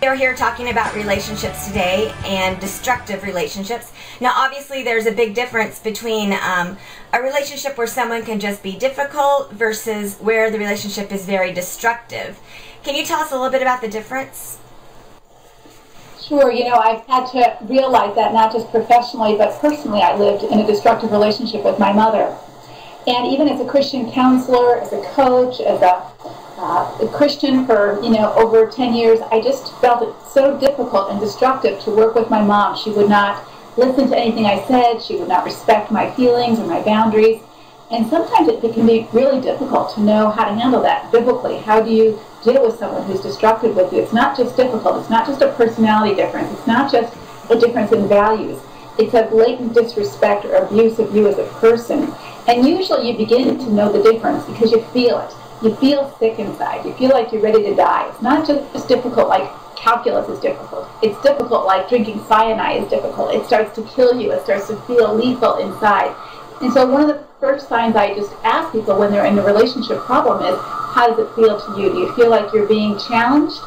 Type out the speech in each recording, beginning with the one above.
We're here talking about relationships today and destructive relationships. Now, obviously, there's a big difference between a relationship where someone can just be difficult versus where the relationship is very destructive. Can you tell us a little bit about the difference? Sure. I've had to realize that not just professionally, but personally, I lived in a destructive relationship with my mother. And even as a Christian counselor, as a coach, as a Christian for, over 10 years, I just felt it so difficult and destructive to work with my mom. She would not listen to anything I said. She would not respect my feelings or my boundaries. And sometimes it can be really difficult to know how to handle that biblically. How do you deal with someone who's destructive with you? It's not just difficult. It's not just a personality difference. It's not just a difference in values. It's a blatant disrespect or abuse of you as a person. And usually you begin to know the difference because you feel it. You feel sick inside. You feel like you're ready to die. It's not just difficult like calculus is difficult. It's difficult like drinking cyanide is difficult. It starts to kill you. It starts to feel lethal inside. And so one of the first signs I just ask people when they're in a relationship problem is, how does it feel to you? Do you feel like you're being challenged,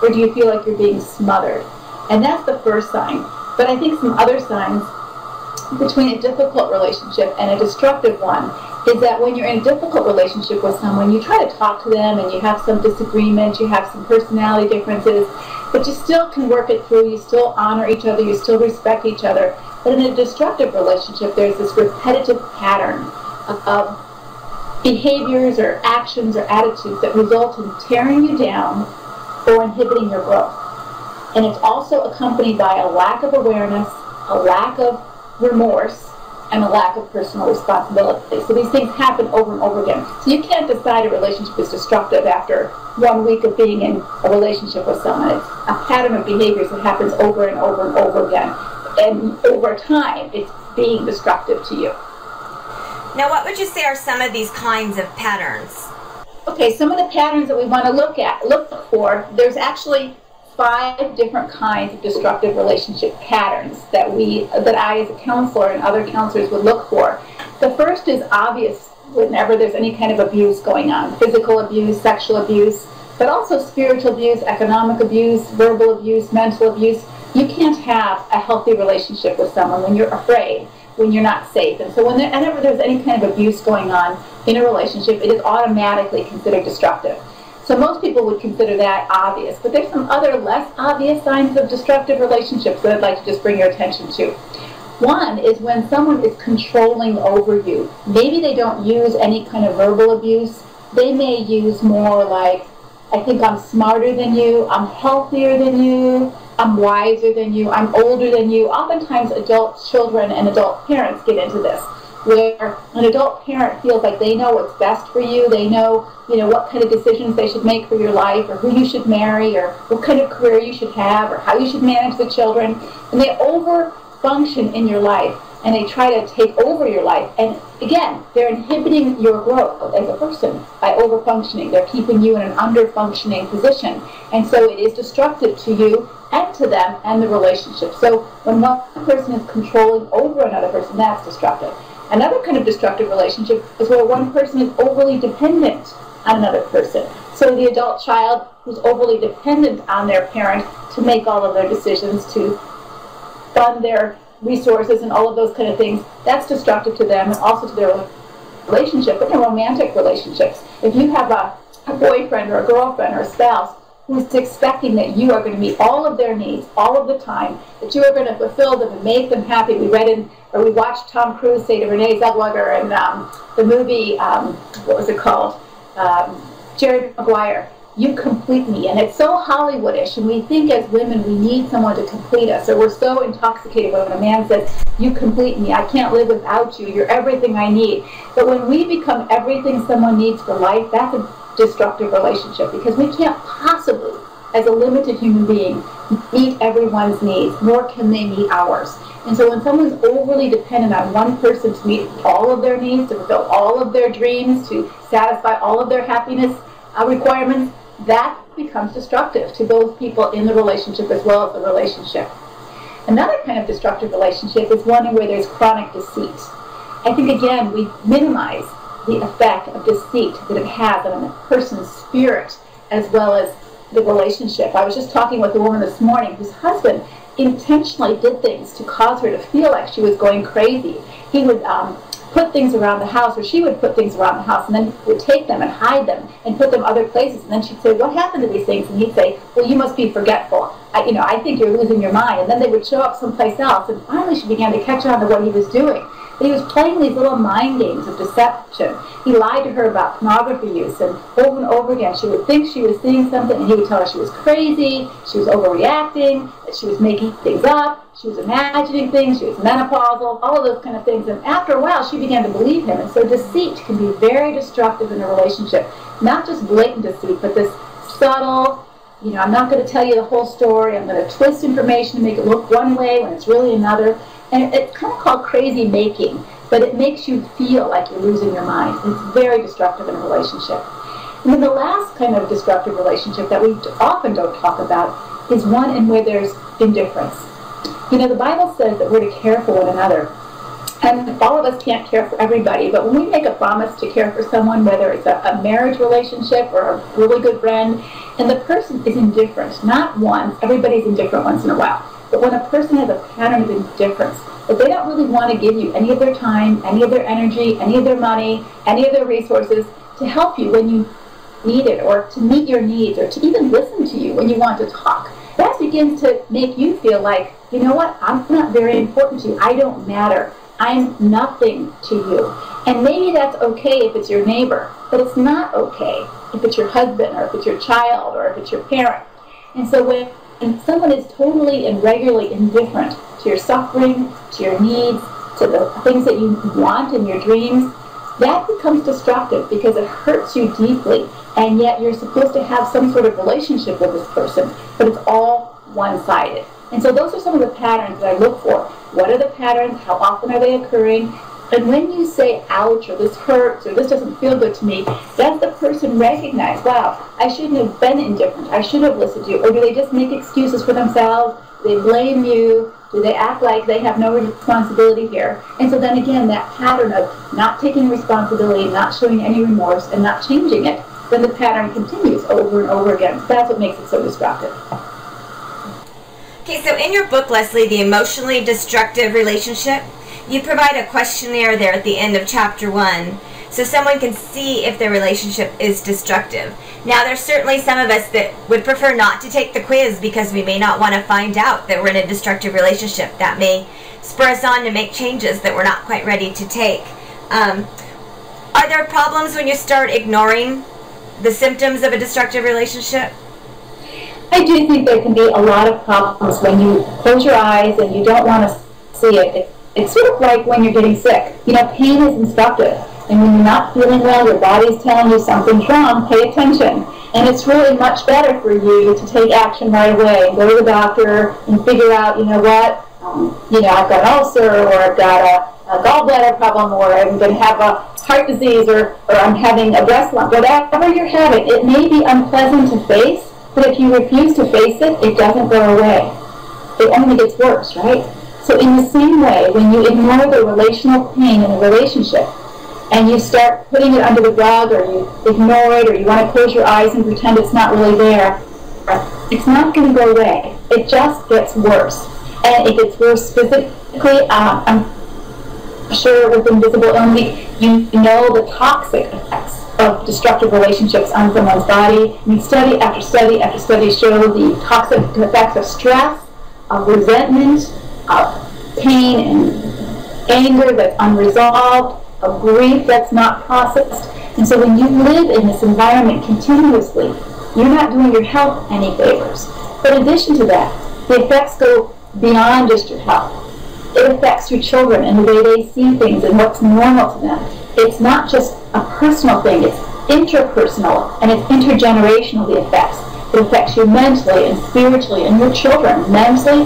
or do you feel like you're being smothered? And that's the first sign. But I think some other signs between a difficult relationship and a destructive one is that when you're in a difficult relationship with someone, you try to talk to them and you have some disagreements, you have some personality differences, but you still can work it through, you still honor each other, you still respect each other. But in a destructive relationship, there's this repetitive pattern of behaviors or actions or attitudes that result in tearing you down or inhibiting your growth. And it's also accompanied by a lack of awareness, a lack of remorse, and a lack of personal responsibility. So these things happen over and over again. So you can't decide a relationship is destructive after 1 week of being in a relationship with someone. It's a pattern of behaviors that happens over and over and over again. And over time, it's being destructive to you. Now, what would you say are some of these kinds of patterns? Okay, some of the patterns that we want to look for, there's actually 5 different kinds of destructive relationship patterns that I as a counselor and other counselors would look for. The first is obvious whenever there's any kind of abuse going on, physical abuse, sexual abuse, but also spiritual abuse, economic abuse, verbal abuse, mental abuse. You can't have a healthy relationship with someone when you're afraid, when you're not safe. And so whenever there's any kind of abuse going on in a relationship, it is automatically considered destructive. So most people would consider that obvious, but there's some other less obvious signs of destructive relationships that I'd like to just bring your attention to. One is when someone is controlling over you. Maybe they don't use any kind of verbal abuse. They may use more like, I think I'm smarter than you, I'm healthier than you, I'm wiser than you, I'm older than you. Oftentimes adult children and adult parents get into this, where an adult parent feels like they know what's best for you, they know, what kind of decisions they should make for your life, or who you should marry, or what kind of career you should have, or how you should manage the children. And they over-function in your life, and they try to take over your life. And again, they're inhibiting your growth as a person by over-functioning. They're keeping you in an under-functioning position. And so it is destructive to you and to them and the relationship. So when one person is controlling over another person, that's destructive. Another kind of destructive relationship is where one person is overly dependent on another person. So the adult child who's overly dependent on their parent to make all of their decisions, to fund their resources and all of those kind of things, that's destructive to them and also to their relationship, but in romantic relationships. If you have a boyfriend or a girlfriend or a spouse who's expecting that you are going to meet all of their needs all of the time, that you are going to fulfill them and make them happy. We watched Tom Cruise say to Renee Zellweger in the movie, what was it called? Jerry Maguire, you complete me. And it's so Hollywoodish, and we think as women we need someone to complete us, or we're so intoxicated when a man says, you complete me, I can't live without you, you're everything I need. But when we become everything someone needs for life, that's a destructive relationship, because we can't possibly, as a limited human being, meet everyone's needs, nor can they meet ours. And so when someone's overly dependent on one person to meet all of their needs, to fulfill all of their dreams, to satisfy all of their happiness requirements, that becomes destructive to both people in the relationship as well as the relationship. Another kind of destructive relationship is one where there's chronic deceit. I think, again, we minimize the effect of deceit that it has on a person's spirit as well as relationship. I was just talking with a woman this morning whose husband intentionally did things to cause her to feel like she was going crazy. He would put things around the house, or she would put things around the house, and then would take them and hide them and put them other places. And then she'd say, "What happened to these things?" And he'd say, "Well, you must be forgetful. I think you're losing your mind." And then they would show up someplace else. And finally she began to catch on to what he was doing. But he was playing these little mind games of deception. He lied to her about pornography use, and over again she would think she was seeing something, and he would tell her she was crazy, she was overreacting, that she was making things up, she was imagining things, she was menopausal, all of those kind of things. And after a while she began to believe him. And so deceit can be very destructive in a relationship. Not just blatant deceit, but this subtle, I'm not going to tell you the whole story, I'm going to twist information to make it look one way when it's really another. And it's kind of called crazy making, but it makes you feel like you're losing your mind. It's very destructive in a relationship. And then the last kind of destructive relationship that we often don't talk about is one in where there's indifference. The Bible says that we're to care for one another. And all of us can't care for everybody, but when we make a promise to care for someone, whether it's a marriage relationship or a really good friend, and the person is indifferent, not once, everybody's indifferent once in a while, but when a person has a pattern of indifference, that they don't really want to give you any of their time, any of their energy, any of their money, any of their resources to help you when you need it, or to meet your needs, or to even listen to you when you want to talk, that begins to make you feel like, you know what, I'm not very important to you. I don't matter. I'm nothing to you. And maybe that's okay if it's your neighbor, but it's not okay if it's your husband, or if it's your child, or if it's your parent. And so when someone is totally and regularly indifferent to your suffering, to your needs, to the things that you want in your dreams, that becomes destructive because it hurts you deeply, and yet you're supposed to have some sort of relationship with this person, but it's all one-sided. And so those are some of the patterns that I look for. What are the patterns? How often are they occurring? And when you say, ouch, or this hurts, or this doesn't feel good to me, does the person recognize, wow, I shouldn't have been indifferent, I should have listened to you? Or do they just make excuses for themselves? Do they blame you? Do they act like they have no responsibility here? And so then again, that pattern of not taking responsibility, not showing any remorse, and not changing it, then the pattern continues over and over again. That's what makes it so destructive. Okay, so in your book, Leslie, The Emotionally Destructive Relationship, you provide a questionnaire there at the end of chapter 1 so someone can see if their relationship is destructive. Now, there's certainly some of us that would prefer not to take the quiz because we may not want to find out that we're in a destructive relationship. That may spur us on to make changes that we're not quite ready to take. Are there problems when you start ignoring the symptoms of a destructive relationship? I do think there can be a lot of problems when you close your eyes and you don't want to see it. It's sort of like when you're getting sick. Pain is instructive. And when you're not feeling well, your body's telling you something's wrong, pay attention. And it's really much better for you to take action right away and go to the doctor and figure out, I've got an ulcer, or I've got a gallbladder problem, or I'm going to have a heart disease, or I'm having a breast lump. Whatever you're having, it may be unpleasant to face, but if you refuse to face it, it doesn't go away. It only gets worse, right? So in the same way, when you ignore the relational pain in a relationship, and you start putting it under the rug, or you ignore it, or you want to close your eyes and pretend it's not really there, it's not going to go away. It just gets worse. And it gets worse physically. I'm sure with Invisible Only, you know the toxic effects of destructive relationships on someone's body. Study after study after study show the toxic effects of stress, of resentment, of pain and anger that's unresolved, of grief that's not processed. And so when you live in this environment continuously, you're not doing your health any favors. But in addition to that, the effects go beyond just your health. It affects your children and the way they see things and what's normal to them. It's not just a personal thing, it's interpersonal, and it's intergenerational, the effects. It affects you mentally and spiritually, and your children, mentally,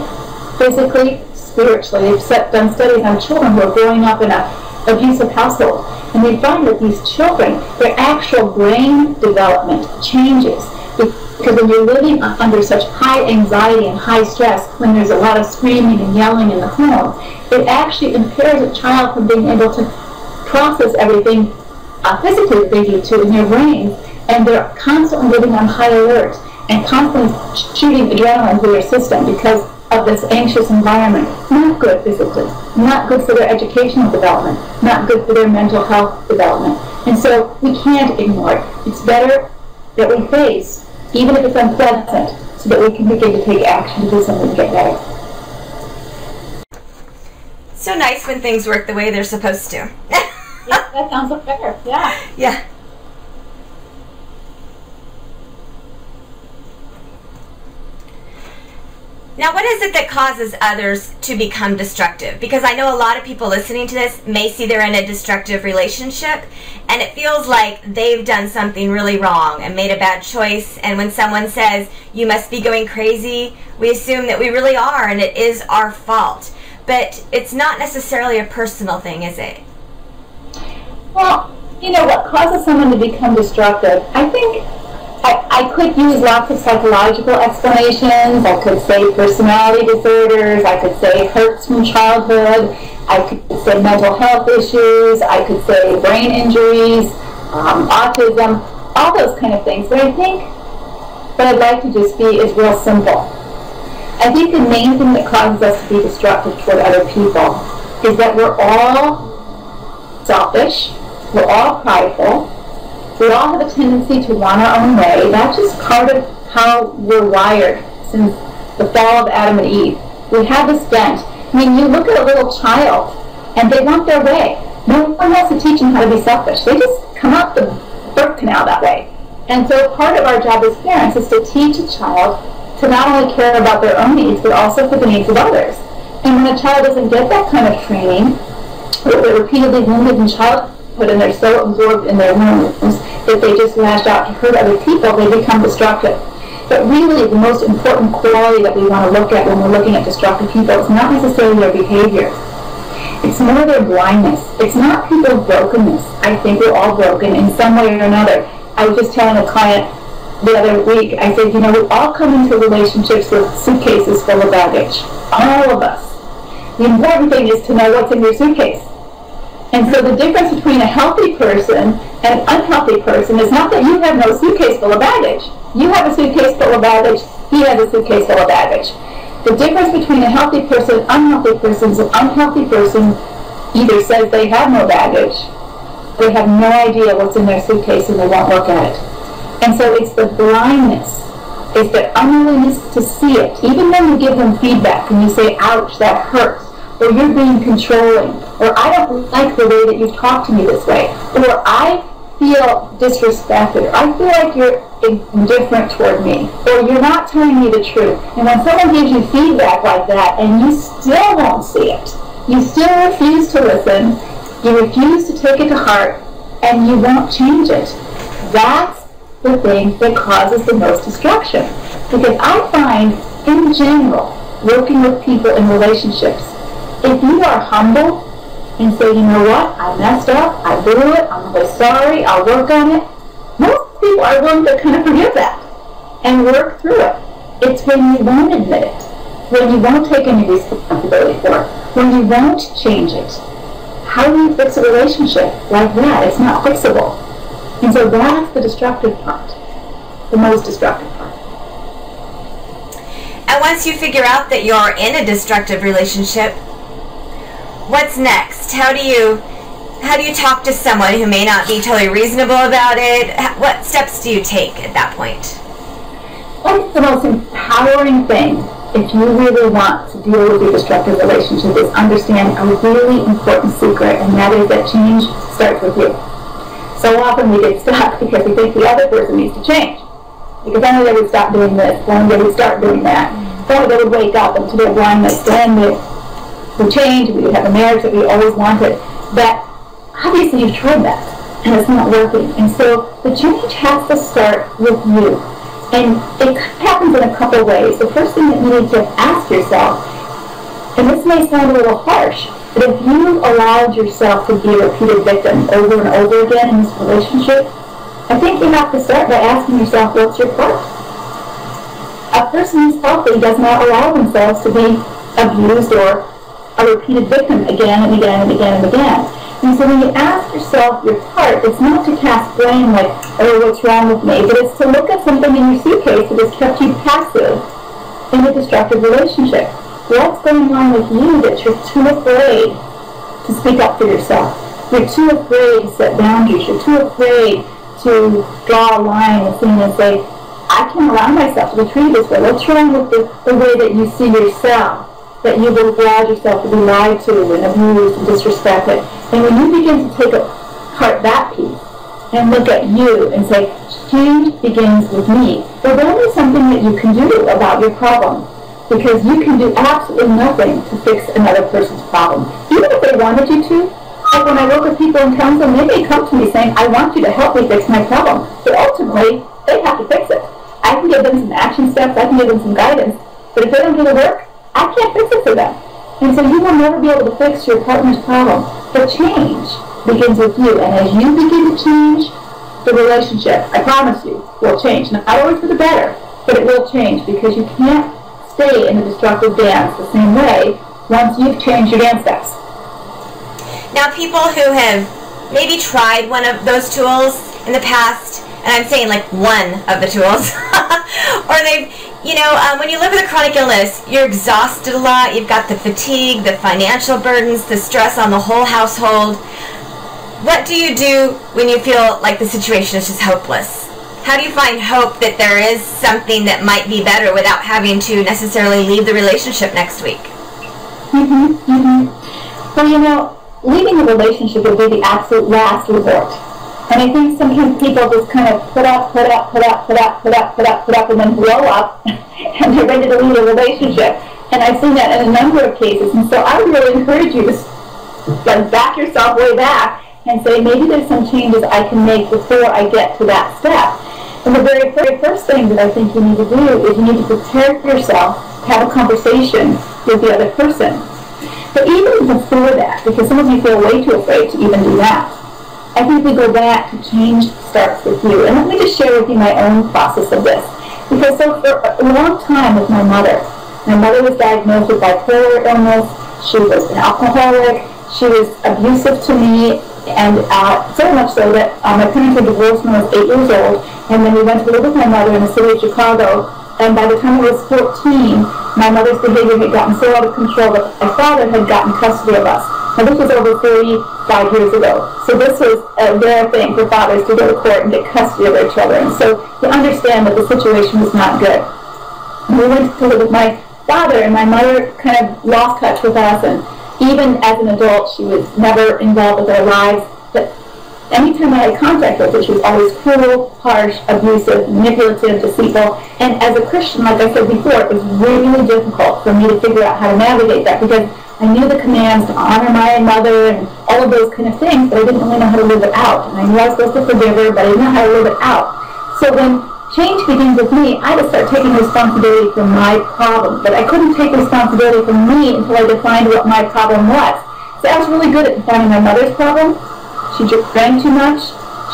physically, spiritually. They've done studies on children who are growing up in an abusive household, and they find that these children, their actual brain development changes. Because when you're living under such high anxiety and high stress, when there's a lot of screaming and yelling in the home, it actually impairs a child from being able to process everything physically that they do too in their brains, and they're constantly living on high alert. and constantly shooting adrenaline through their system because of this anxious environment. Not good physically, not good for their educational development, not good for their mental health development. And so we can't ignore it. It's better that we face, even if it's unpleasant, so that we can begin to take action to do something to get better. So nice when things work the way they're supposed to. Yeah, that sounds fair. Yeah. Yeah. Now, what is it that causes others to become destructive? Because I know a lot of people listening to this may see they're in a destructive relationship, and it feels like they've done something really wrong and made a bad choice. And when someone says, you must be going crazy, we assume that we really are, and it is our fault. But it's not necessarily a personal thing, is it? Well, you know, what causes someone to become destructive, I think I could use lots of psychological explanations. I could say personality disorders. I could say hurts from childhood. I could say mental health issues. I could say brain injuries, autism, all those kind of things. But I think what I'd like to just be is real simple. I think the main thing that causes us to be destructive toward other people is that we're all selfish. We're all prideful. We all have a tendency to want our own way. That's just part of how we're wired since the fall of Adam and Eve. We have this bent. I mean, you look at a little child, and they want their way. No one has to teach them how to be selfish. They just come out the birth canal that way. And so part of our job as parents is to teach a child to not only care about their own needs, but also for the needs of others. And when a child doesn't get that kind of training, or they're repeatedly wounded in childhood, and they're so absorbed in their wounds that they just lash out to hurt other people, they become destructive. But really, the most important quality that we want to look at when we're looking at destructive people is not necessarily their behavior. It's more their blindness. It's not people's brokenness. I think we're all broken in some way or another. I was just telling a client the other week, I said, you know, we all come into relationships with suitcases full of baggage. All of us. The important thing is to know what's in your suitcase. And so the difference between a healthy person and an unhealthy person is not that you have no suitcase full of baggage. You have a suitcase full of baggage. He has a suitcase full of baggage. The difference between a healthy person and an unhealthy person is an unhealthy person either says they have no baggage, they have no idea what's in their suitcase and they won't look at it. And so it's the blindness, it's the unwillingness to see it. Even when you give them feedback and you say, ouch, that hurts, or you're being controlling, or I don't like the way that you've talked to me this way, or I feel disrespected, or I feel like you're indifferent toward me, or you're not telling me the truth. And when someone gives you feedback like that and you still won't see it, you still refuse to listen, you refuse to take it to heart, and you won't change it, that's the thing that causes the most destruction. Because I find, in general, working with people in relationships, if you are humble and say, you know what, I messed up, I blew it, I'm really sorry, I'll work on it, most people are willing to kind of forgive that and work through it. It's when you won't admit it, when you won't take any responsibility for it, when you won't change it. How do you fix a relationship like that? It's not fixable. And so that's the destructive part, the most destructive part. And once you figure out that you're in a destructive relationship, what's next? How do you talk to someone who may not be totally reasonable about it? What steps do you take at that point? What's the most empowering thing if you really want to deal with your destructive relationship is understand a really important secret, and that is that change starts with you. So often we get stuck because we think the other person needs to change. Because then they would stop doing this, then they would start doing that. Then they would wake up into their blindness, then they would change, we would have a marriage that we always wanted. But obviously you've tried that, and it's not working. And so the change has to start with you. And it happens in a couple ways. The first thing that you need to ask yourself, and this may sound a little harsh, but if you allowed yourself to be a repeated victim over and over again in this relationship, I think you have to start by asking yourself, what's your part? A person who's healthy does not allow themselves to be abused or a repeated victim again and again and again and again. And so when you ask yourself your part, it's not to cast blame like, oh, what's wrong with me? But it's to look at something in your suitcase that has kept you passive in a destructive relationship. What's going on with you that you're too afraid to speak up for yourself? You're too afraid to set boundaries. You're too afraid to draw a line and say, I can't allow myself to be treated this way. What's wrong with the way that you see yourself? That you've allowed yourself to be lied to and abused and disrespected. And when you begin to take apart that piece and look at you and say, change begins with me, there's only something that you can do about your problem. Because you can do absolutely nothing to fix another person's problem. Even if they wanted you to. Like when I work with people in counseling, they may come to me saying, I want you to help me fix my problem. But ultimately, they have to fix it. I can give them some action steps, I can give them some guidance, but if they don't do the work, I can't fix it for them. And so you will never be able to fix your partner's problem. But change begins with you. And as you begin to change, the relationship, I promise you, will change. Not always for the better, but it will change because you can't stay in the destructive dance the same way once you've changed your dance steps. Now, people who have maybe tried one of those tools in the past, and I'm saying like one of the tools, or they've, when you live with a chronic illness, you're exhausted a lot, you've got the fatigue, the financial burdens, the stress on the whole household. What do you do when you feel like the situation is just hopeless? How do you find hope that there is something that might be better without having to necessarily leave the relationship next week? Well, leaving a relationship would be the absolute last resort. And I think sometimes people just kind of put up, and then blow up, and they're ready to leave a relationship. And I've seen that in a number of cases. And so I would really encourage you to back yourself way back and say, maybe there's some changes I can make before I get to that step. And the very first thing that I think you need to do is you need to prepare yourself to have a conversation with the other person. But even before that, because some of you feel way too afraid to even do that, I think we go back to change starts with you. And let me just share with you my own process of this. Because so for a long time with my mother was diagnosed with bipolar illness, she was an alcoholic, she was abusive to me, and so much so that my parents were divorced when I was 8 years old, and then we went to live with my mother in the city of Chicago, and by the time I was 14, my mother's behavior had gotten so out of control that my father had gotten custody of us. Now this was over 35 years ago, so this was a rare thing for fathers to go to court and get custody of their children. So you understand that the situation was not good. We went to live with my father, and my mother kind of lost touch with us, and even as an adult, she was never involved with our lives. But anytime I had contact with her, she was always cruel, harsh, abusive, manipulative, deceitful. And as a Christian, like I said before, it was really difficult for me to figure out how to navigate that because I knew the commands to honor my mother and all of those kind of things, but I didn't really know how to live it out. And I knew I was supposed to forgive her, but I didn't know how to live it out. So when change begins with me, I had to start taking responsibility for my problem. But I couldn't take responsibility for me until I defined what my problem was. So I was really good at defining my mother's problem. She drank too much.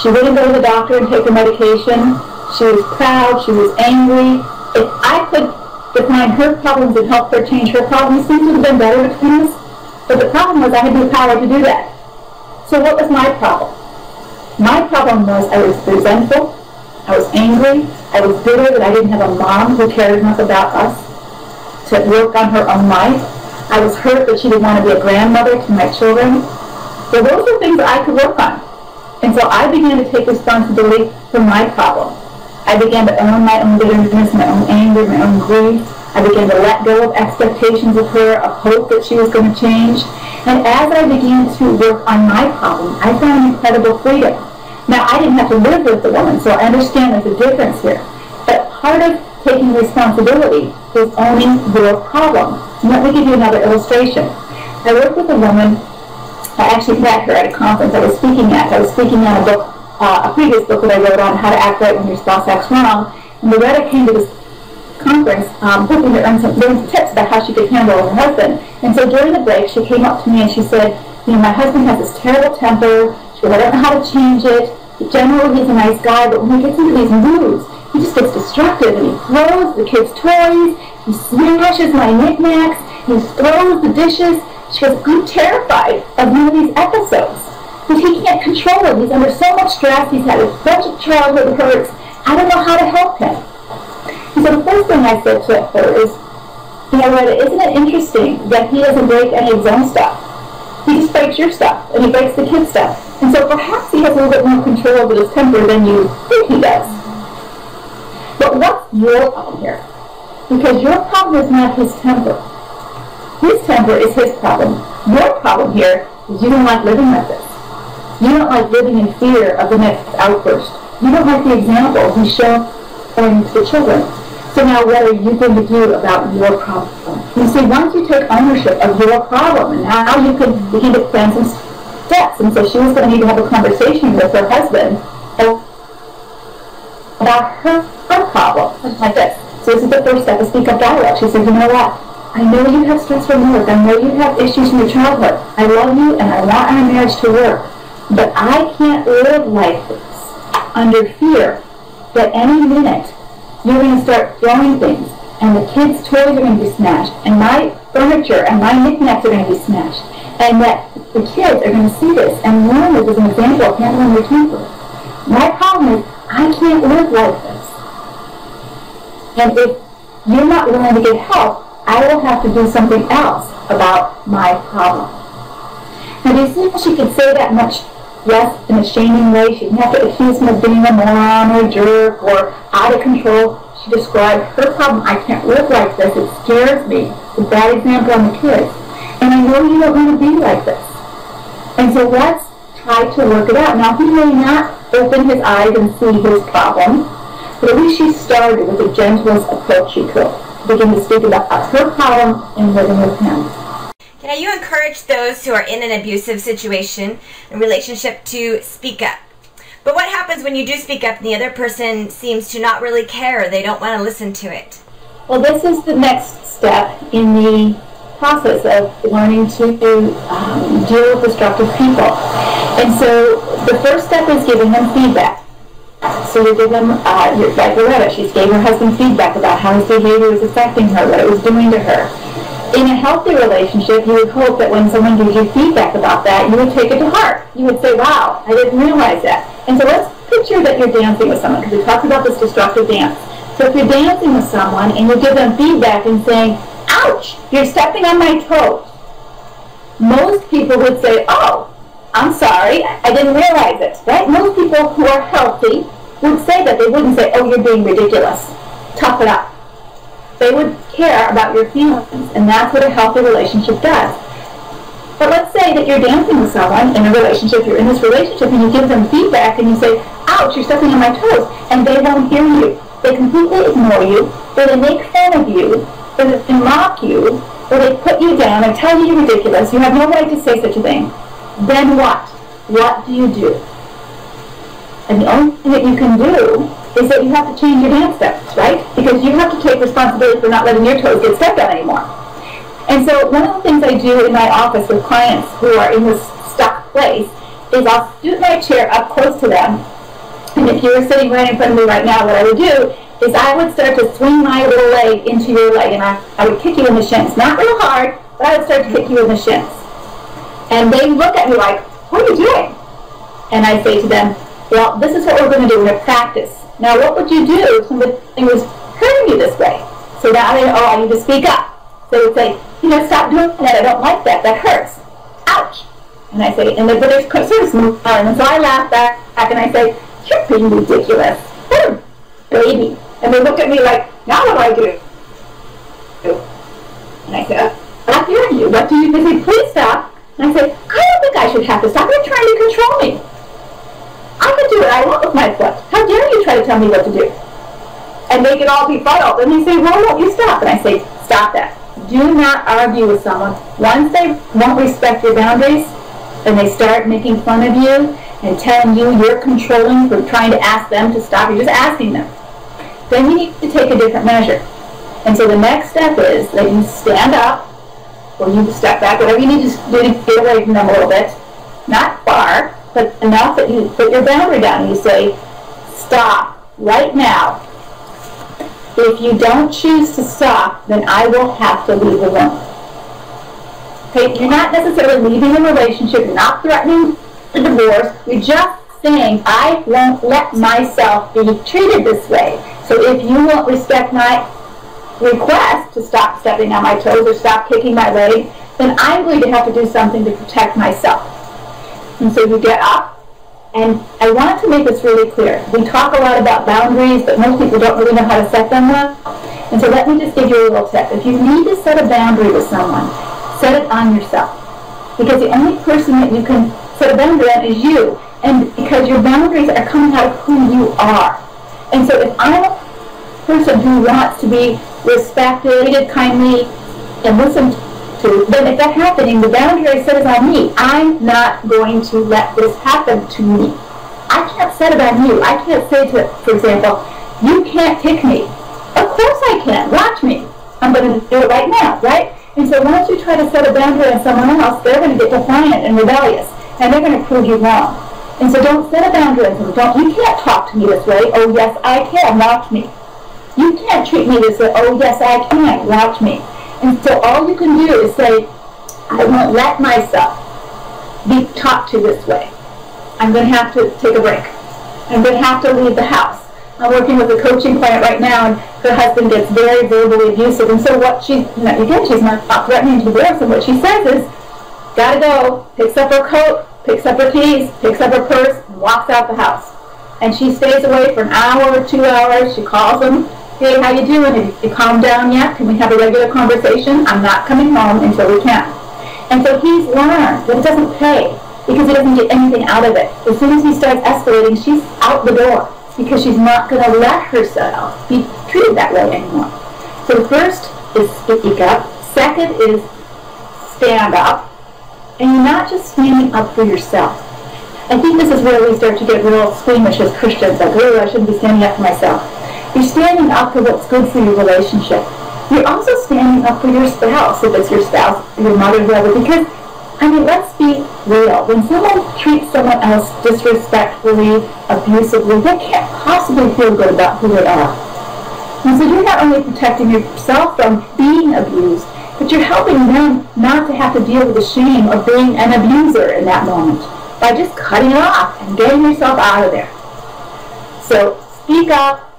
She wouldn't go to the doctor and take her medication. She was proud. She was angry. If I could define her problems and help her change her problems, things would have been better between us. But the problem was I had no power to do that. So what was my problem? My problem was I was resentful. I was angry. I was bitter that I didn't have a mom who cared enough about us to work on her own life. I was hurt that she didn't want to be a grandmother to my children. So those were things that I could work on. And so I began to take responsibility for my problem. I began to own my own bitterness, my own anger, my own grief. I began to let go of expectations of her, of hope that she was going to change. And as I began to work on my problem, I found incredible freedom. Now, I didn't have to live with the woman, so I understand there's a difference here. But part of taking responsibility is owning your problem. And let me give you another illustration. I worked with a woman. I actually met her at a conference I was speaking at. I was speaking on a book, a previous book that I wrote on how to act right when your spouse acts wrong. And Loretta came to this conference hoping to learn some tips about how she could handle her husband. And so during the break, she came up to me and she said, my husband has this terrible temper. She goes, I don't know how to change it. Generally, he's a nice guy, but when he gets into these moods, he just gets destructive and he throws the kids' toys, he smashes my knickknacks, he throws the dishes. She goes, I'm terrified of one of these episodes. Because he can't control it. He's under so much stress. He's had a bunch of childhood hurts. I don't know how to help him. And so the first thing I said to her is, Rita, isn't it interesting that he doesn't break any of his own stuff? He just breaks your stuff, and he breaks the kids' stuff. And so perhaps he has a little bit more control over his temper than you think he does. But what's your problem here? Because your problem is not his temper. His temper is his problem. Your problem here is you don't like living like this. You don't like living in fear of the next outburst. You don't like the example he's showing to the children. So now what are you going to do about your problem? You see, once you take ownership of your problem, and now you can begin to plan some steps. And so she was going to need to have a conversation with her husband about her problem, like this. So this is the first step, is speak up dialogue. She said, you know what? I know you have stress from work. I know you have issues in your childhood. I love you, and I want our marriage to work. But I can't live like this under fear that any minute you're going to start throwing things, and the kids' toys are going to be smashed, and my furniture and my knickknacks are going to be smashed, and that the kids are going to see this and learn this as an example of handling your temper. My problem is I can't live like this. And if you're not willing to get help, I will have to do something else about my problem. Now, do you see how she could say that much less in a shaming way? She didn't have to accuse him of being a moron or a jerk or out of control. She described her problem. I can't live like this. It scares me. It's a bad example on the kids. And I know you don't want to be like this. And so let's try to work it out. Now, he may not open his eyes and see his problem, but at least she started with the gentlest approach she could. Begin to speak about her problem and living with him. Now, you encourage those who are in an abusive situation and relationship to speak up. But what happens when you do speak up and the other person seems to not really care? They don't want to listen to it. Well, this is the next step in the process of learning to deal with destructive people. And so the first step is giving them feedback. So you give them, like Loretta, she gave her husband feedback about how his behavior was affecting her, what it was doing to her. In a healthy relationship, you would hope that when someone gives you feedback about that, you would take it to heart. You would say, wow, I didn't realize that. And so let's picture that you're dancing with someone, because we talked about this destructive dance. So if you're dancing with someone and you give them feedback and saying, ouch, you're stepping on my toes, most people would say, oh, I'm sorry, I didn't realize it, right? Most people who are healthy would say that. They wouldn't say, oh, you're being ridiculous. Tough it up. They would care about your feelings, and that's what a healthy relationship does. But let's say that you're dancing with someone in a relationship, you're in this relationship, and you give them feedback, and you say, ouch, you're stepping on my toes, and they won't hear you. They completely ignore you, or they make fun of you, or they mock you, or they put you down and tell you you're ridiculous, you have no right to say such a thing. Then what? What do you do? And the only thing that you can do is that you have to change your dance steps, right? Because you have to take responsibility for not letting your toes get stepped on anymore. And so one of the things I do in my office with clients who are in this stuck place is I'll scoot my chair up close to them. And if you were sitting right in front of me right now, what I would do is I would start to swing my little leg into your leg, and I would kick you in the shins. Not real hard, but I would start to kick you in the shins. And they look at me like, what are you doing? And I say to them, well, this is what we're going to do. We're going to practice. Now, what would you do if somebody was hurting you this way? So now they know, oh, I need to speak up. So they would say, stop doing that. I don't like that. That hurts. Ouch. And I say, and they're sort of smiling. And so I laugh back and I say, you're being ridiculous. What a baby. And they look at me like, now what do I do? And I say, I'm not hearing you. What do you do? They say, please stop. And I say, I don't think I should have to stop. You're trying to control me. I can do what I want with my foot. How dare you try to tell me what to do? And they can all be fuddled. And they say, well, won't you stop? And I say, stop that. Do not argue with someone. Once they won't respect your boundaries, and they start making fun of you and telling you you're controlling for trying to ask them to stop, you're just asking them, then you need to take a different measure. And so the next step is that you stand up, or you step back, whatever you need to do to get away from them a little bit. Not far, but enough that you put your boundary down and you say, stop right now. If you don't choose to stop, then I will have to leave the room. Okay, you're not necessarily leaving the relationship, you're not threatening divorce. You're just saying, I won't let myself be treated this way. So if you won't respect my request to stop stepping on my toes or stop kicking my leg, then I'm going to have to do something to protect myself. And so you get up, and I want to make this really clear. We talk a lot about boundaries, but most people don't really know how to set them well. And so let me just give you a little tip. If you need to set a boundary with someone, set it on yourself. Because the only person that you can set a boundary on is you. And because your boundaries are coming out of who you are. And so if I'm a person who wants to be respected, treated kindly, and listened to, then if that's happening, the boundary I set is on me. I'm not going to let this happen to me. I can't set it on you. I can't say to, for example, you can't kick me. Of course I can. Watch me. I'm going to do it right now, right? And so once you try to set a boundary on someone else, they're going to get defiant and rebellious, and they're going to prove you wrong. And so don't set a boundary on someone. You can't talk to me this way. Oh, yes, I can. Watch me. You can't treat me this way. Oh, yes, I can. Watch me. And so all you can do is say, I won't let myself be talked to this way. I'm going to have to take a break. I'm going to have to leave the house. I'm working with a coaching client right now, and her husband gets very verbally abusive. And so what she's not threatening to divorce, and what she says is, gotta go, picks up her coat, picks up her keys, picks up her purse, and walks out the house. And she stays away for an hour or 2 hours. She calls him, hey, how you doing? Have you calmed down yet? Can we have a regular conversation? I'm not coming home until we can. And so he's learned that it doesn't pay because he doesn't get anything out of it. As soon as he starts escalating, she's out the door because she's not going to let herself be treated that way anymore. So the first is speak up. Second is stand up. And you're not just standing up for yourself. I think this is where we start to get real squeamish as Christians, like, oh, I shouldn't be standing up for myself. You're standing up for what's good for your relationship. You're also standing up for your spouse, if it's your spouse, your mother, whoever, because, I mean, let's be real. When someone treats someone else disrespectfully, abusively, they can't possibly feel good about who they are. And so you're not only protecting yourself from being abused, but you're helping them not to have to deal with the shame of being an abuser in that moment by just cutting it off and getting yourself out of there. So speak up,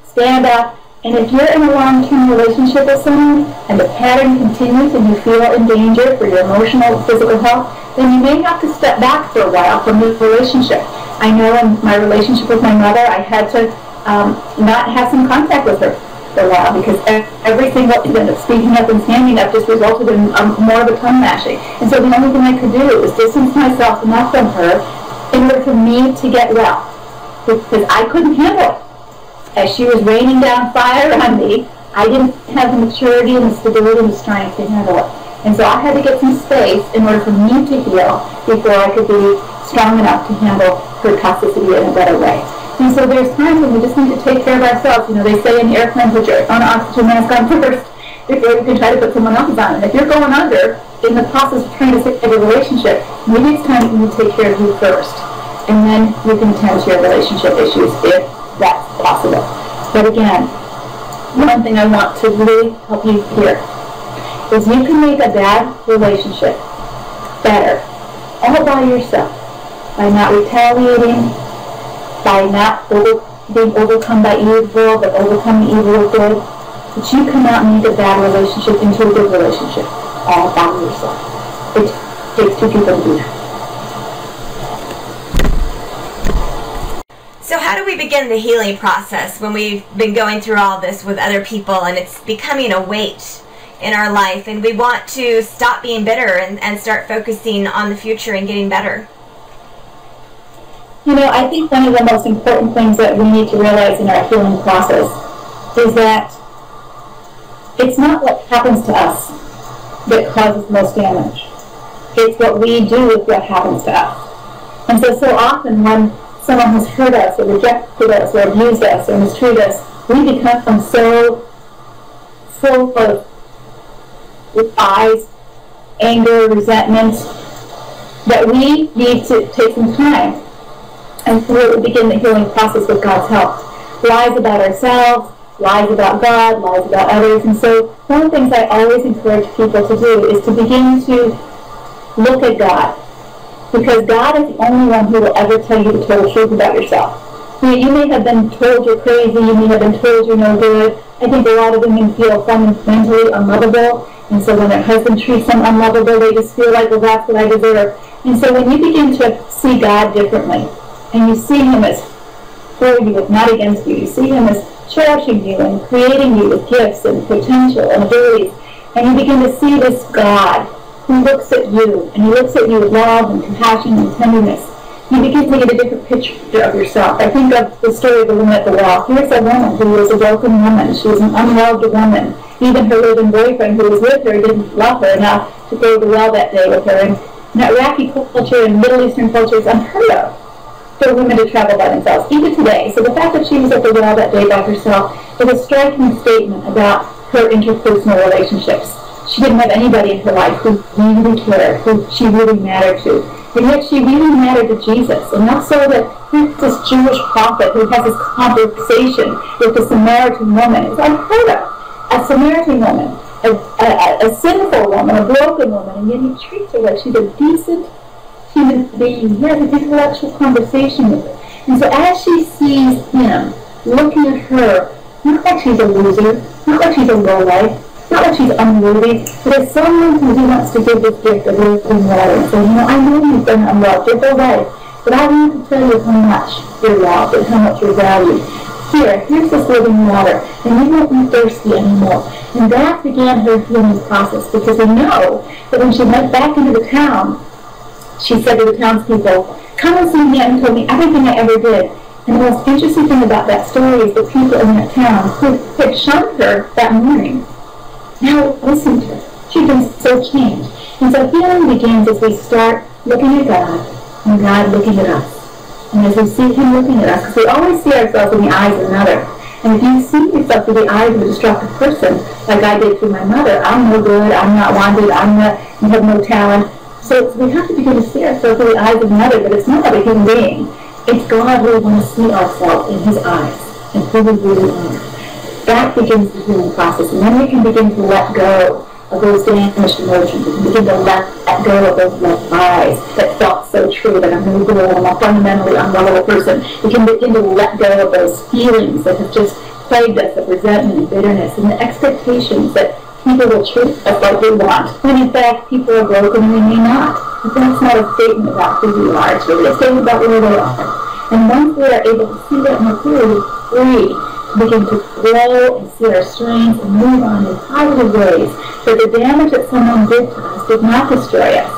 stand up, and if you're in a long-term relationship with someone and the pattern continues and you feel in danger for your emotional, physical health, then you may have to step back for a while from the relationship. I know in my relationship with my mother, I had to not have some contact with her for a while because everything that ended up speaking up and standing up just resulted in more of a tongue mashing. And so the only thing I could do was distance myself enough from her in order for me to get well, because I couldn't handle it. As she was raining down fire on me, I didn't have the maturity and the stability and the strength to handle it. And so I had to get some space in order for me to heal before I could be strong enough to handle her toxicity in a better way. And so there's times when we just need to take care of ourselves. You know, they say in the airplane, put your own oxygen mask on first before you can try to put someone else's on. And if you're going under in the process of trying to save a relationship, maybe it's time you need to take care of you first. And then you can tend to your relationship issues if that's possible. But again, one thing I want to really help you here is you can make a bad relationship better all by yourself, by not retaliating, by not being overcome by evil, but overcoming evil with good. But you cannot make a bad relationship into a good relationship all by yourself. It takes two people to do that. So how do we begin the healing process when we've been going through all this with other people and it's becoming a weight in our life and we want to stop being bitter and start focusing on the future and getting better? You know, I think one of the most important things that we need to realize in our healing process is that it's not what happens to us that causes most damage. It's what we do with what happens to us. And so often when someone has hurt us or rejected us or abused us or mistreated us, we become so full of lies, anger, resentment, that we need to take some time and really begin the healing process with God's help. Lies about ourselves, lies about God, lies about others. And so one of the things I always encourage people to do is to begin to look at God Because God is the only one who will ever tell you the total truth about yourself. You may have been told you're crazy, you may have been told you're no good. I think a lot of women feel fundamentally unlovable, and so when their husband treats them unlovable, they just feel like, well, that's what I deserve. And so when you begin to see God differently, and you see Him as for you, not against you, you see Him as cherishing you and creating you with gifts and potential and abilities, and you begin to see this God who looks at you, and He looks at you with love and compassion and tenderness. You begin to get a different picture of yourself. I think of the story of the woman at the well. Here's a woman who was a broken woman. She was an unloved woman. Even her living boyfriend who was with her didn't love her enough to go to the well that day with her. And in Iraqi culture and Middle Eastern culture, it's unheard of for women to travel by themselves, even today. So the fact that she was at the well that day by herself is a striking statement about her interpersonal relationships. She didn't have anybody in her life who really cared, who she really mattered to. And yet she really mattered to Jesus. And not so that here's this Jewish prophet who has this conversation with the Samaritan woman. It's unheard of. A Samaritan woman, a sinful woman, a broken woman, and yet he treats her like she's a decent human being. He has an intellectual conversation with her. And so as she sees him looking at her, not like she's a loser, not like she's a lowlife, not that she's unworthy, but as someone who wants to give this gift of living water and say, I know you've been unloved, you're away, but I want to tell you how much you're loved and how much you're valued. Here's this living water, and you won't be thirsty anymore. And that began her healing process, because we know that when she went back into the town, she said to the townspeople, come and see me, and told me everything I ever did. And the most interesting thing about that story is the people in that town who had shunned her that morning now listen to her. She's been so changed. And so healing begins as we start looking at God and God looking at us. And as we see Him looking at us, because we always see ourselves in the eyes of another. And if you see yourself through the eyes of a destructive person, like I did through my mother, I'm no good, I'm not wanted, you have no talent. So we have to begin to see ourselves through the eyes of another, but it's not a human being. It's God who we want to see ourselves in His eyes and who we really are. That begins the healing process, and then we can begin to let go of those damaged emotions. We can begin to let go of those lies that felt so true, that I'm no good, I'm a fundamentally unlovable person. We can begin to let go of those feelings that have just plagued us, of resentment and bitterness, and the expectations that people will treat us like we want, when in fact people are broken and we may not. But that's not a statement about who we are, it's really a statement about where they are. And once we are able to see that more clearly, free, begin to grow and see our strengths and move on in positive ways, that the damage that someone did to us did not destroy us.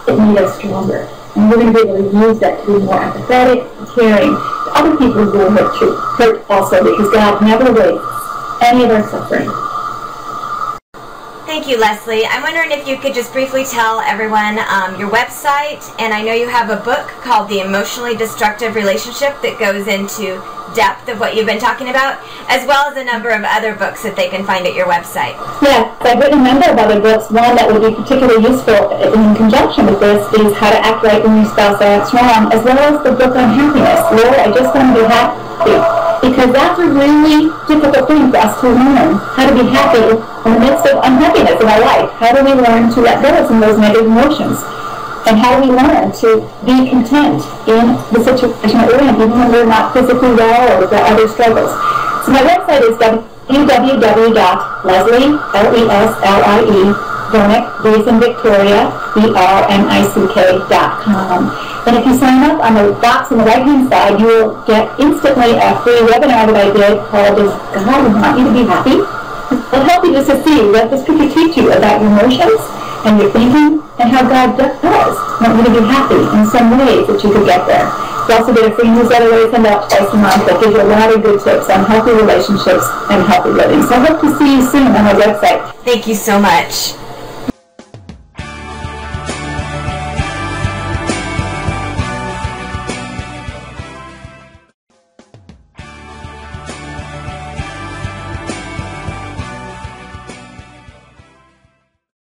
It made us stronger. And we're going to be able to use that to be more empathetic and caring to other people who will hurt also, because God never wastes any of our suffering. Thank you, Leslie. I'm wondering if you could just briefly tell everyone your website, and I know you have a book called The Emotionally Destructive Relationship that goes into depth of what you've been talking about, as well as a number of other books that they can find at your website. Yes, I've written a number of other books. One that would be particularly useful in conjunction with this is How to Act Right When Your Spouse Acts Wrong, as well as the book on happiness. Lord, I just want to be happy. Because that's a really difficult thing for us to learn, how to be happy in the midst of unhappiness in our life. How do we learn to let go of some of those negative emotions? And how do we learn to be content in the situation that we're in, even when we're not physically well or we've got other struggles? So my website is www.leslie, L-E-S-L-I-E, Vernick, V as in Victoria, VRNICK.com. And if you sign up on the box on the right-hand side, you will get instantly a free webinar that I did called Does God Want You to Be Happy? It'll help you just to see what this picture teach you about your emotions and your thinking, and how God does want you to be happy in some ways that you could get there. You also get a free newsletter that I send out twice a month that gives you a lot of good tips on healthy relationships and healthy living. So I hope to see you soon on my website. Thank you so much.